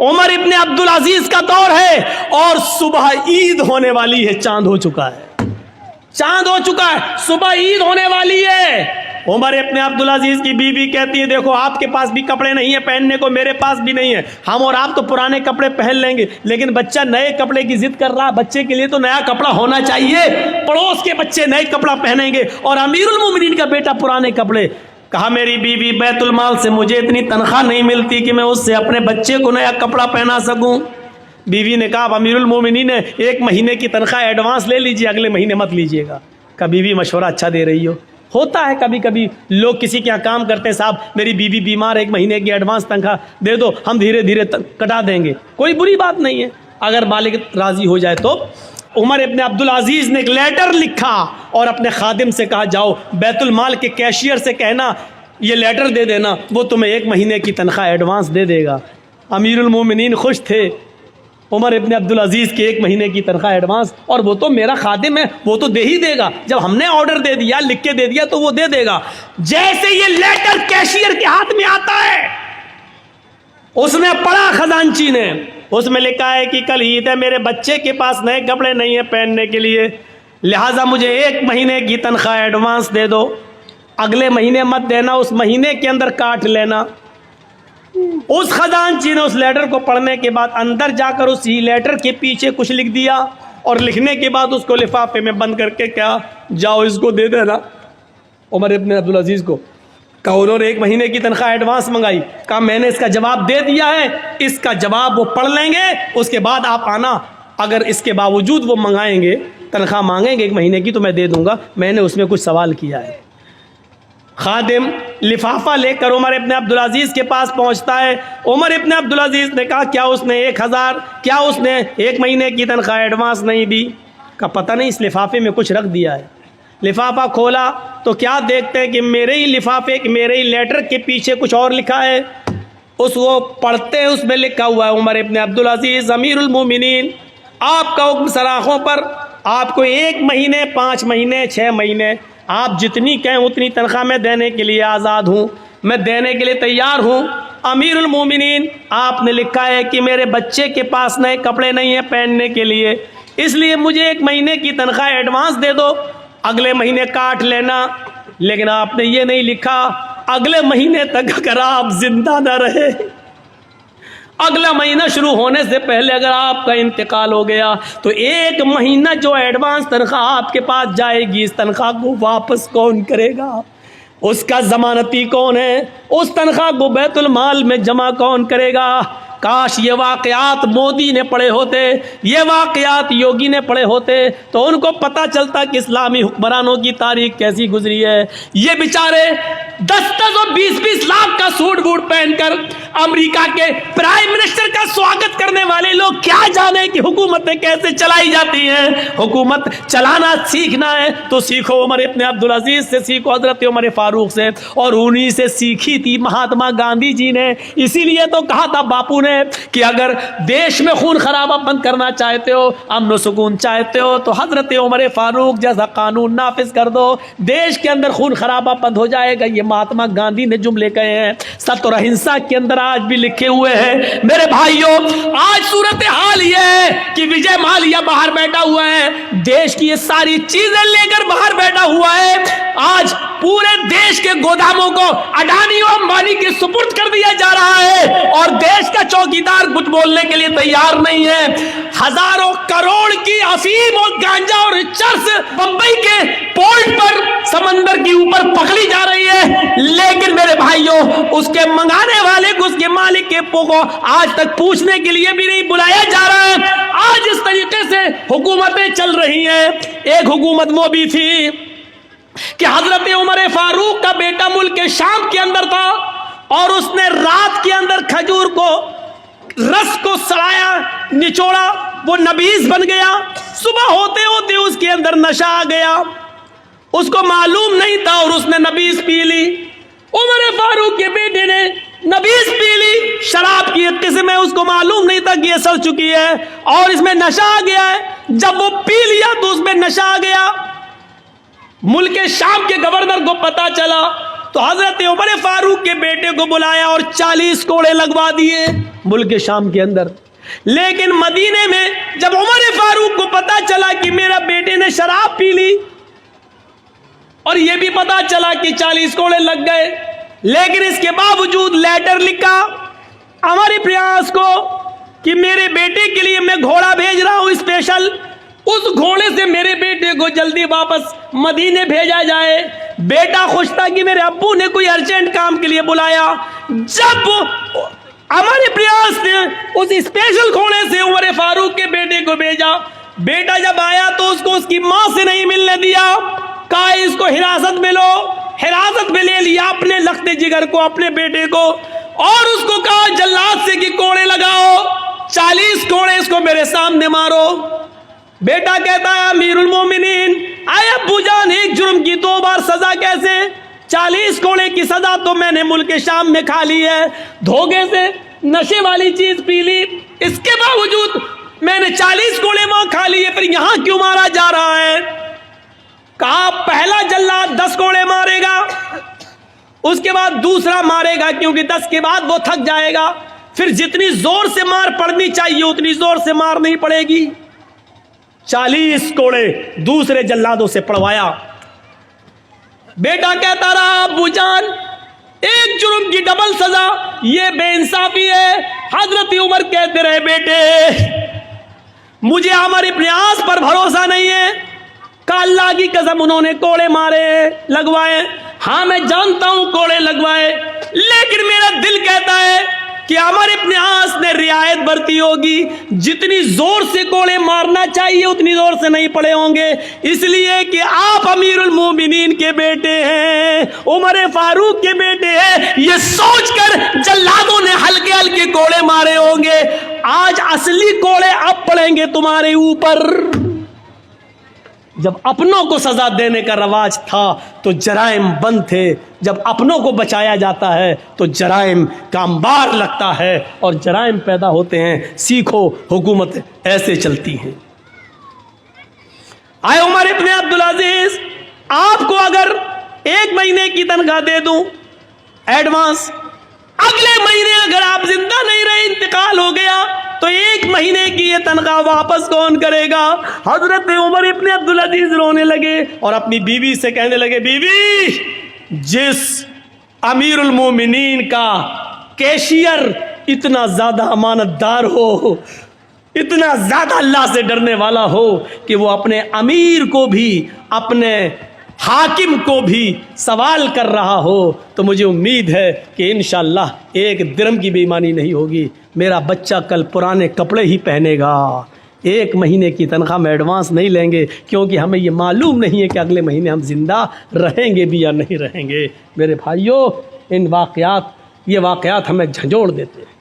عمر ابن عبد العزیز کا دور ہے اور صبح عید ہونے والی ہے، چاند ہو چکا ہے، چاند ہو چکا ہے، صبح عید ہونے والی ہے۔ عمر ابن عبد العزیز کی بیوی کہتی ہے دیکھو آپ کے پاس بھی کپڑے نہیں ہیں پہننے کو، میرے پاس بھی نہیں ہے، ہم اور آپ تو پرانے کپڑے پہن لیں گے، لیکن بچہ نئے کپڑے کی ضد کر رہا، بچے کے لیے تو نیا کپڑا ہونا چاہیے، پڑوس کے بچے نئے کپڑا پہنیں گے اور امیر المومنین کا بیٹا پرانے کپڑے۔ کہا میری بیوی بیت المال سے مجھے اتنی تنخواہ نہیں ملتی کہ میں اس سے اپنے بچے کو نیا کپڑا پہنا سکوں۔ بیوی نے کہا امیر المومنین نے 1 مہینے کی تنخواہ ایڈوانس لے لیجیے، اگلے مہینے مت لیجیے گا۔ کہا بیوی مشورہ اچھا دے رہی ہو، ہوتا ہے کبھی کبھی لوگ کسی کے یہاں کام کرتے ہیں، صاحب میری بیوی بیمار ہے 1 مہینے کی ایڈوانس تنخواہ دے دو، ہم دھیرے دھیرے کٹا دیں گے، کوئی بری بات نہیں ہے اگر مالک راضی ہو جائے تو۔ عمر ابن عبد العزیز نے ایک لیٹر لکھا اور اپنے خادم سے کہا جاؤ بیت المال کے کیشیئر سے کہنا یہ لیٹر دے دینا، وہ تمہیں 1 مہینے کی تنخواہ ایڈوانس دے دے گا۔ امیر المومنین خوش تھے، عمر ابن عبد العزیز کے 1 مہینے کی تنخواہ ایڈوانس، اور وہ تو میرا خادم ہے وہ تو دے ہی دے گا، جب ہم نے آرڈر دے دیا لکھ کے دے دیا تو وہ دے دے گا۔ جیسے یہ لیٹر کیشیئر کے ہاتھ میں آتا ہے اس نے پڑھا خزانچی نے، اس میں لکھا ہے کہ کل عید ہے، میرے بچے کے پاس نئے کپڑے نہیں ہیں پہننے کے لیے، لہٰذا مجھے 1 مہینے کی تنخواہ ایڈوانس دے دو، اگلے مہینے مت دینا، اس مہینے کے اندر کاٹ لینا۔ اس خزانچی نے اس لیٹر کو پڑھنے کے بعد اندر جا کر اسی لیٹر کے پیچھے کچھ لکھ دیا اور لکھنے کے بعد اس کو لفافے میں بند کر کے کیا جاؤ اس کو دے دینا عمر ابن عبد العزیز کو۔ کہا انہوں نے 1 مہینے کی تنخواہ ایڈوانس منگائی، کہا میں نے اس کا جواب دے دیا ہے، اس کا جواب وہ پڑھ لیں گے، اس کے بعد آپ آنا، اگر اس کے باوجود وہ منگائیں گے تنخواہ مانگیں گے 1 مہینے کی تو میں دے دوں گا، میں نے اس میں کچھ سوال کیا ہے۔ خادم لفافہ لے کر عمر ابن عبد العزیز کے پاس پہنچتا ہے، عمر ابن عبد العزیز نے کہا کیا اس نے 1000 کیا اس نے 1 مہینے کی تنخواہ ایڈوانس نہیں دی؟ کا پتہ نہیں، اس لفافے میں کچھ رکھ دیا ہے۔ لفافہ کھولا تو کیا دیکھتے ہیں کہ میرے ہی لفافے میرے ہی لیٹر کے پیچھے کچھ اور لکھا ہے، اس کو پڑھتے ہیں، اس میں لکھا ہوا ہے عمر ابن عبد العزیز امیر المومنین، آپ کا حکم سراخوں پر، آپ کو 1 مہینے 5 مہینے 6 مہینے آپ جتنی کہیں اتنی تنخواہ میں دینے کے لیے آزاد ہوں، میں دینے کے لیے تیار ہوں۔ امیر المومنین آپ نے لکھا ہے کہ میرے بچے کے پاس نئے کپڑے نہیں ہیں پہننے کے لیے، اس لیے مجھے 1 مہینے کی تنخواہ ایڈوانس دے دو، اگلے مہینے کاٹ لینا، لیکن آپ نے یہ نہیں لکھا اگلے مہینے تک اگر آپ زندہ نہ رہے، اگلا مہینہ شروع ہونے سے پہلے اگر آپ کا انتقال ہو گیا تو 1 مہینہ جو ایڈوانس تنخواہ آپ کے پاس جائے گی اس تنخواہ کو واپس کون کرے گا؟ اس کا ضمانتی کون ہے؟ اس تنخواہ کو بیت المال میں جمع کون کرے گا؟ کاش یہ واقعات مودی نے پڑھے ہوتے، یہ واقعات یوگی نے پڑھے ہوتے تو ان کو پتہ چلتا کہ اسلامی حکمرانوں کی تاریخ کیسی گزری ہے۔ یہ بیچارے 10 اور 20 لاکھ کا سوٹ بوٹ پہن کر امریکہ کے پرائم منسٹر کا سواگت کرنے والے لوگ کیا جانے کہ حکومتیں کیسے چلائی جاتی ہیں۔ حکومت چلانا سیکھنا ہے تو سیکھو عمر ابن عبد العزیز سے، سیکھو حضرت عمر فاروق سے، اور انہی سے سیکھی تھی مہاتما گاندھی جی نے۔ اسی لیے تو کہا تھا باپو نے کہ اگر دیش میں خون خرابہ بند کرنا چاہتے ہو، امن و سکون چاہتے ہو تو حضرت عمر فاروق جیسا قانون نافذ کر دو، دیش کے اندر خون خرابہ بند ہو جائے گا۔ یہ مہاتما گاندھی نے جملے کہے ہیں، ستر اہنسا کے اندر آج بھی لکھے ہوئے ہیں۔ میرے بھائیوں آج صورتحال یہ ہے کہ وجے مالیا باہر بیٹھا ہوا ہے، دیش کی یہ ساری چیزیں لے کر باہر بیٹھا ہوا ہے، آج پورے دیش کے گوداموں کو اڈانی و امبانی کے سپرد کر دیا جا رہا ہے اور دیش کا چوکیدار کچھ بولنے کے لیے تیار نہیں ہے۔ ہزاروں کروڑ کی افیم اور گانجا اور چرس بمبئی کے پورٹ پر سمندر کے اوپر پکڑی جا رہی ہے، لیکن میرے بھائیوں اس کے منگانے والے کو، اس کے مالک کے کو آج تک پوچھنے کے لیے بھی نہیں بلایا جا رہا ہے۔ آج اس طریقے سے حکومتیں چل رہی ہیں۔ ایک حکومت وہ بھی تھی کہ حضرت عمر فاروق کا بیٹا ملک شام کے اندر تھا اور اس نے رات کے اندر کھجور کو رس کو سڑایا، نچوڑا، وہ نبیذ بن گیا، صبح ہوتے ہوتے اس کے اندر نشہ آ گیا، اس کو معلوم نہیں تھا اور اس نے نبیذ پی لی۔ عمر فاروق کے بیٹے نے نبیذ پی لی، شراب کی ایک قسم ہے، اس کو معلوم نہیں تھا کہ یہ سڑ چکی ہے اور اس میں نشہ آ گیا ہے۔ جب وہ پی لیا تو اس میں نشہ آ گیا، ملک شام کے گورنر کو پتا چلا، تو حضرت عمر فاروق کے بیٹے کو بلایا اور 40 کوڑے لگوا دیے ملک شام کے اندر. لیکن مدینے میں جب عمر فاروق کو پتا چلا کہ میرا بیٹے نے شراب پی لی اور یہ بھی پتا چلا کہ 40 کوڑے لگ گئے، لیکن اس کے باوجود لیٹر لکھا عمر ابن عاص کو کہ میرے بیٹے کے لیے میں گھوڑا بھیج رہا ہوں اسپیشل، اس گھوڑے سے میرے بیٹے کو جلدی واپس مدینے بھیجا جائے. بیٹا خوش تھا کہ میرے ابو نے کوئی ارجنٹ کام کے لیے بلایا. جب عمر ابن عاص نے اس اسپیشل گھوڑے سے عمر فاروق کے بیٹے کو بھیجا، بیٹا جب آیا تو اس کو اس کی ماں سے نہیں ملنے دیا، کہا اس کو حراست میں لو. حراست میں لے لیا اپنے لخت جگر کو، اپنے بیٹے کو، اور اس کو کہا جلاد سے کہ کوڑے لگاؤ، 40 کوڑے اس کو میرے سامنے مارو. بیٹا کہتا ہے امیر المومنین، آئے ابو جان ایک جرم کی 2 بار سزا کیسے؟ 40 کوڑے کی سزا تو میں نے ملک شام میں کھا لی ہے، دھوکے سے نشے والی چیز پی لی، اس کے باوجود میں نے 40 کوڑے وہاں کھا لیے، پھر یہاں کیوں مارا جا رہا ہے؟ کہا پہلا جلاد 10 کوڑے مارے گا، اس کے بعد دوسرا مارے گا، کیونکہ 10 کے بعد وہ تھک جائے گا، پھر جتنی زور سے مار پڑنی چاہیے اتنی زور سے مار نہیں پڑے گی. 40 کوڑے دوسرے جلادوں سے پڑوایا. بیٹا کہتا رہا ابو جان ایک جرم کی ڈبل سزا، یہ بے انصافی ہے. حضرت عمر کہتے رہے بیٹے مجھے عمر ابن عاص پر بھروسہ نہیں ہے، کہ اللہ کی قسم انہوں نے کوڑے مارے لگوائے، ہاں میں جانتا ہوں کوڑے لگوائے، لیکن میرا دل کہتا ہے کہ عمر ابن عاص نے رعایت برتی ہوگی، جتنی زور سے کوڑے مارنا چاہیے اتنی زور سے نہیں پڑے ہوں گے، اس لیے کہ آپ امیر المومنین کے بیٹے ہیں، عمر فاروق کے بیٹے ہیں، یہ سوچ کر جلادوں نے ہلکے ہلکے کوڑے مارے ہوں گے. آج اصلی کوڑے اب پڑیں گے تمہارے اوپر. جب اپنوں کو سزا دینے کا رواج تھا تو جرائم بند تھے، جب اپنوں کو بچایا جاتا ہے تو جرائم کا انبار لگتا ہے اور جرائم پیدا ہوتے ہیں. سیکھو حکومت ایسے چلتی ہیں. آئے عمر ابن عبدالعزیز، آپ کو اگر 1 مہینے کی تنخواہ دے دوں ایڈوانس، اگلے مہینے اگر آپ زندہ نہیں رہے انتقال ہو گیا تو 1 مہینے کی یہ تنخواہ واپس کون کرے گا؟ حضرت عمر ابن عبدالعزیز رونے لگے اور اپنی بیوی سے کہنے لگے بیوی جس امیر المومنین کا کیشیئر اتنا زیادہ امانت دار ہو، اتنا زیادہ اللہ سے ڈرنے والا ہو کہ وہ اپنے امیر کو بھی اپنے حاکم کو بھی سوال کر رہا ہو، تو مجھے امید ہے کہ انشاءاللہ 1 درہم کی بے ایمانی نہیں ہوگی. میرا بچہ کل پرانے کپڑے ہی پہنے گا. 1 مہینے کی تنخواہ میں ایڈوانس نہیں لیں گے، کیونکہ ہمیں یہ معلوم نہیں ہے کہ اگلے مہینے ہم زندہ رہیں گے بھی یا نہیں رہیں گے. میرے بھائیوں، یہ واقعات ہمیں جھنجھوڑ دیتے ہیں،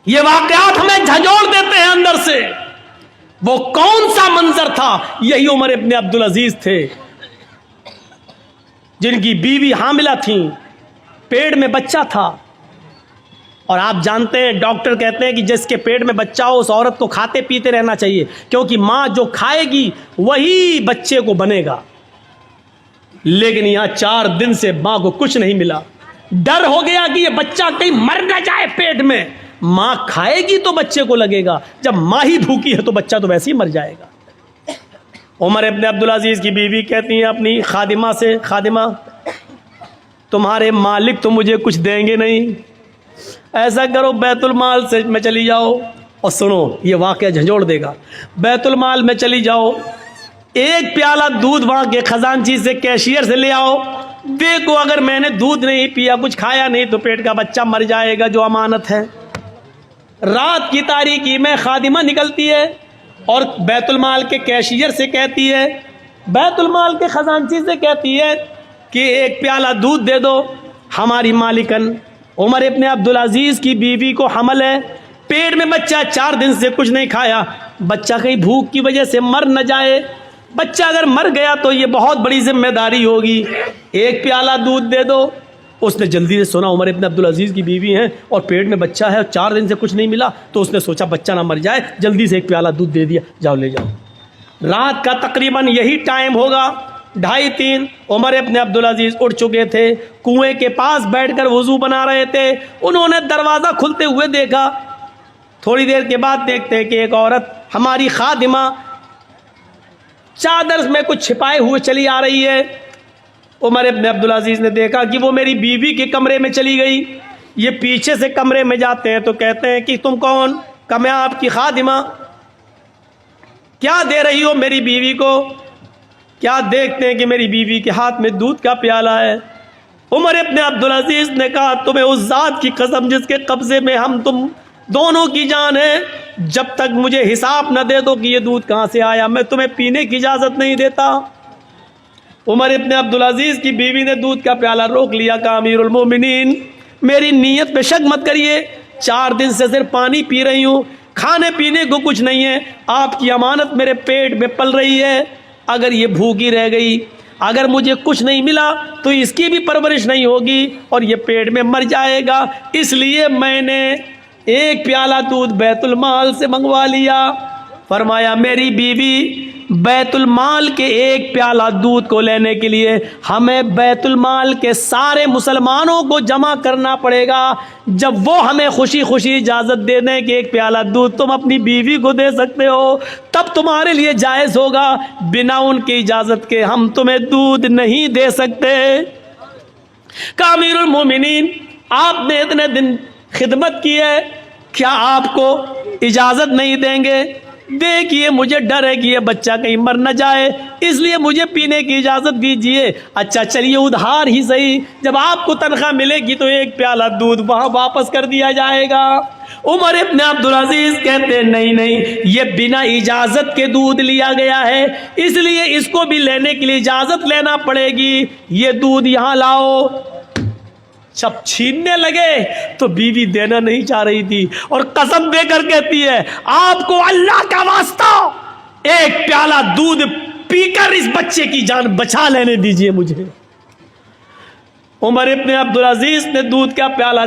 یہ واقعات ہمیں جھنجھوڑ دیتے ہیں اندر سے. وہ کون سا منظر تھا؟ یہی عمر ابن عبدالعزیز تھے جن کی بیوی حاملہ تھیں، پیٹ میں بچہ تھا، اور آپ جانتے ہیں ڈاکٹر کہتے ہیں کہ جس کے پیٹ میں بچہ ہو اس عورت کو کھاتے پیتے رہنا چاہیے، کیونکہ ماں جو کھائے گی وہی بچے کو بنے گا. لیکن یہاں 4 دن سے ماں کو کچھ نہیں ملا. ڈر ہو گیا کہ یہ بچہ کہیں مر نہ جائے پیٹ میں. ماں کھائے گی تو بچے کو لگے گا، جب ماں ہی بھوکی ہے تو بچہ تو ویسے ہی مر جائے گا. عمر ابن عبدالعزیز کی بیوی کہتی ہیں اپنی خادمہ سے، خادمہ تمہارے مالک تو مجھے کچھ دیں گے نہیں، ایسا کرو بیت المال سے میں چلی جاؤ، اور سنو یہ واقعہ جھنجھوڑ دے گا. بیت المال میں چلی جاؤ، 1 پیالہ دودھ وہاں کے خزانچی سے کیشیئر سے لے آؤ، دیکھو اگر میں نے دودھ نہیں پیا کچھ کھایا نہیں تو پیٹ کا بچہ مر جائے گا جو امانت ہے. رات کی تاریکی میں خادمہ نکلتی ہے اور بیت المال کے کیشیئر سے کہتی ہے، بیت المال کے خزانچی سے کہتی ہے کہ 1 پیالہ دودھ دے دو. ہماری مالکن عمر ابن عبدالعزیز کی بیوی کو حمل ہے، پیٹ میں بچہ 4 دن سے کچھ نہیں کھایا، بچہ کہیں بھوک کی وجہ سے مر نہ جائے. بچہ اگر مر گیا تو یہ بہت بڑی ذمہ داری ہوگی، 1 پیالہ دودھ دے دو. اس نے جلدی سے سنا عمر ابن عبدالعزیز کی بیوی ہیں اور پیٹ میں بچہ ہے اور 4 دن سے کچھ نہیں ملا، تو اس نے سوچا بچہ نہ مر جائے، جلدی سے 1 پیالہ دودھ دے دیا، جاؤ لے جاؤ. رات کا تقریباً یہی ٹائم ہوگا. 2:30 عمر ابن عبد العزیز اٹھ چکے تھے، کنویں کے پاس بیٹھ کر وضو بنا رہے تھے. انہوں نے دروازہ کھلتے ہوئے دیکھا. تھوڑی دیر کے بعد دیکھتے ہیں کہ ایک عورت ہماری خادمہ چادر میں کچھ چھپائے ہوئے چلی آ رہی ہے. عمر ابن عبد العزیز نے دیکھا کہ وہ میری بیوی کے کمرے میں چلی گئی. یہ پیچھے سے کمرے میں جاتے ہیں تو کہتے ہیں کہ تم کون؟ کہ میں آپ کی خادمہ. کیا دے رہی ہو میری بیوی کو؟ کیا دیکھتے ہیں کہ میری بیوی کے ہاتھ میں دودھ کا پیالہ ہے. عمر ابن عبد العزیز نے کہا تمہیں اس ذات کی قسم جس کے قبضے میں ہم تم دونوں کی جان ہے، جب تک مجھے حساب نہ دے دو کہ یہ دودھ کہاں سے آیا میں تمہیں پینے کی اجازت نہیں دیتا. عمر ابن عبد العزیز کی بیوی نے دودھ کا پیالہ روک لیا. کہا امیر المومنین میری نیت پہ شک مت کریے، 4 دن سے صرف پانی پی رہی ہوں، کھانے پینے کو کچھ نہیں ہے. آپ کی امانت میرے پیٹ میں پل رہی ہے. اگر یہ بھوکی رہ گئی، اگر مجھے کچھ نہیں ملا تو اس کی بھی پرورش نہیں ہوگی اور یہ پیٹ میں مر جائے گا. اس لیے میں نے 1 پیالہ دودھ بیت المال سے منگوا لیا. فرمایا میری بیوی بیت المال کے 1 پیالہ دودھ کو لینے کے لیے ہمیں بیت المال کے سارے مسلمانوں کو جمع کرنا پڑے گا. جب وہ ہمیں خوشی خوشی اجازت دے دیں کہ 1 پیالہ دودھ تم اپنی بیوی کو دے سکتے ہو تب تمہارے لیے جائز ہوگا، بنا ان کی اجازت کے ہم تمہیں دودھ نہیں دے سکتے. کہ امیر المومنین آپ نے اتنے دن خدمت کی ہے، کیا آپ کو اجازت نہیں دیں گے؟ دیکھیے مجھے ڈر ہے کہ یہ بچہ کہیں مر نہ جائے، اس لیے مجھے پینے کی اجازت دیجیے. اچھا چلیے ادھار ہی صحیح، جب آپ کو تنخواہ ملے گی تو 1 پیالہ دودھ وہاں واپس کر دیا جائے گا. عمر ابن عبد العزیز کہتے نہیں، یہ بنا اجازت کے دودھ لیا گیا ہے، اس لیے اس کو بھی لینے کے لیے اجازت لینا پڑے گی. یہ دودھ یہاں لاؤ. جب چھیننے لگے تو بیوی دینا نہیں چاہ رہی تھی اور قسم دے کر کہتی ہے آپ کو اللہ کا واسطہ 1 پیالہ دودھ پی کر اس بچے کی جان بچا لینے دیجئے مجھے. عمر ابن عبد العزیز نے دودھ کا پیالہ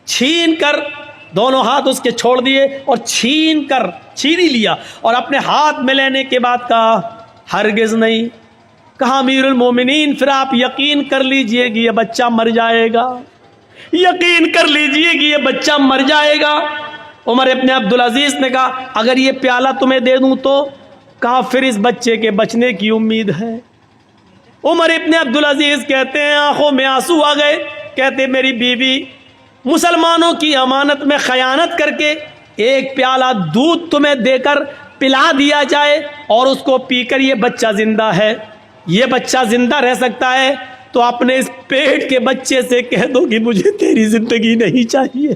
چھین کر دونوں ہاتھ اس کے چھوڑ دیے اور چھین ہی لیا اور اپنے ہاتھ میں لینے کے بعد کہا ہرگز نہیں. کہا امیر المومنین پھر آپ یقین کر لیجئے کہ یہ بچہ مر جائے گا، یقین کر لیجئے کہ یہ بچہ مر جائے گا. عمر ابن عبد العزیز نے کہا اگر یہ پیالہ تمہیں دے دوں تو؟ کہا پھر اس بچے کے بچنے کی امید ہے. عمر ابن عبد العزیز کہتے ہیں آنکھوں میں آنسو آ گئے. کہتے میری بیوی مسلمانوں کی امانت میں خیانت کر کے 1 پیالہ دودھ تمہیں دے کر پلا دیا جائے اور اس کو پی کر یہ بچہ زندہ ہے، یہ بچہ زندہ رہ سکتا ہے تو اپنے اس پیٹ کے بچے سے کہہ دو کہ مجھے تیری زندگی نہیں چاہیے.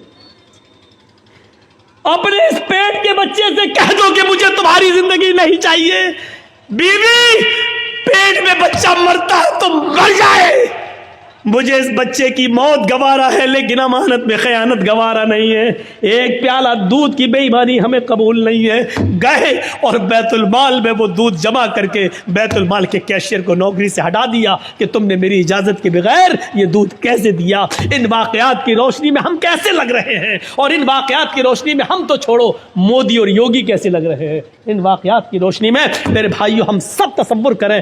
اپنے اس پیٹ کے بچے سے کہہ دو کہ مجھے تمہاری زندگی نہیں چاہیے. بیوی پیٹ میں بچہ مرتا ہے تو مر جائے، مجھے اس بچے کی موت گوارا ہے لیکن امانت میں خیانت گوارا نہیں ہے. 1 پیالہ دودھ کی بے ایمانی ہمیں قبول نہیں ہے. گئے اور بیت المال میں وہ دودھ جمع کر کے بیت المال کے کیشیئر کو نوکری سے ہٹا دیا کہ تم نے میری اجازت کے بغیر یہ دودھ کیسے دیا. ان واقعات کی روشنی میں ہم کیسے لگ رہے ہیں، اور ان واقعات کی روشنی میں ہم تو چھوڑو مودی اور یوگی کیسے لگ رہے ہیں. ان واقعات کی روشنی میں میرے بھائیو ہم سب تصور کریں